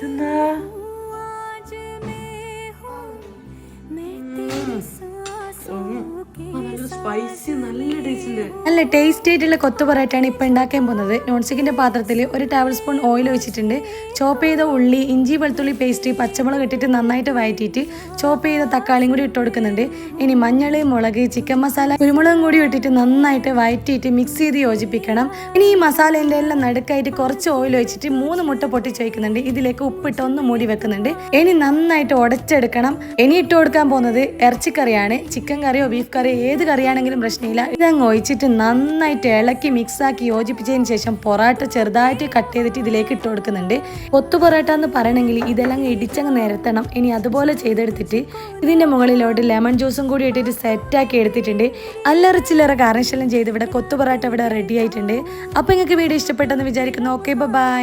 ഇതെന്താ നല്ല ടേസ്റ്റി ആയിട്ടുള്ള കൊത്തു പൊറോട്ടയാണ് ഇപ്പം ഉണ്ടാക്കാൻ പോകുന്നത്. നോൺ സ്റ്റിക്കിൻ്റെ പാത്രത്തിൽ 1 ടേബിൾ സ്പൂൺ ഓയിൽ ഒഴിച്ചിട്ടുണ്ട്. ചോപ്പ് ചെയ്ത ഉള്ളി, ഇഞ്ചി വെളുത്തുള്ളി പേസ്റ്റ്, പച്ചമുളക് ഇട്ടിട്ട് നന്നായിട്ട് വഴറ്റിയിട്ട് ചോപ്പ് ചെയ്ത തക്കാളിയും കൂടി ഇട്ട് കൊടുക്കുന്നുണ്ട്. ഇനി മഞ്ഞൾ, മുളക്, ചിക്കൻ മസാല, കുരുമുളകും കൂടി ഇട്ടിട്ട് നന്നായിട്ട് വഴറ്റിയിട്ട് മിക്സ് ചെയ്ത് യോജിപ്പിക്കണം. ഇനി ഈ മസാലേൻ്റെ എല്ലാം നടുക്കായിട്ട് കുറച്ച് ഓയിൽ ഒഴിച്ചിട്ട് 3 മുട്ട പൊട്ടിച്ച് വയ്ക്കുന്നുണ്ട്. ഇതിലേക്ക് ഉപ്പിട്ട് ഒന്ന് മൂടി വെക്കുന്നുണ്ട്. ഇനി നന്നായിട്ട് ഉടച്ചെടുക്കണം. ഇനി ഇട്ട് കൊടുക്കാൻ പോകുന്നത് ഇറച്ചിക്കറിയാണ്. ചിക്കൻ കറിയോ ബീഫ് കറിയോ ഏത് കറിയാണെങ്കിലും പ്രശ്നമില്ല. ഇതങ്ങ് ഒഴിച്ചിട്ട് നന്നായിട്ട് ഇളക്കി മിക്സാക്കി യോജിപ്പിച്ചതിന് ശേഷം പൊറോട്ട ചെറുതായിട്ട് കട്ട് ചെയ്തിട്ട് ഇതിലേക്ക് ഇട്ട് കൊടുക്കുന്നുണ്ട്. കൊത്തു പൊറോട്ട എന്ന് പറയണമെങ്കിൽ ഇതെല്ലാം ഇടിച്ചങ്ങ് നിരത്തണം. ഇനി അതുപോലെ ചെയ്തെടുത്തിട്ട് ഇതിൻ്റെ മുകളിലോട്ട് ലെമൺ ജ്യൂസും കൂടി ഇട്ടിട്ട് സെറ്റാക്കി എടുത്തിട്ടുണ്ട്. അല്ലറ ചില്ലറ കാരണശെല്ലാം ചെയ്ത് ഇവിടെ കൊത്തു പൊറോട്ട ഇവിടെ റെഡി ആയിട്ടുണ്ട്. അപ്പോൾ നിങ്ങൾക്ക് വീഡിയോ ഇഷ്ടപ്പെട്ടെന്ന് വിചാരിക്കുന്നു. Okay, by.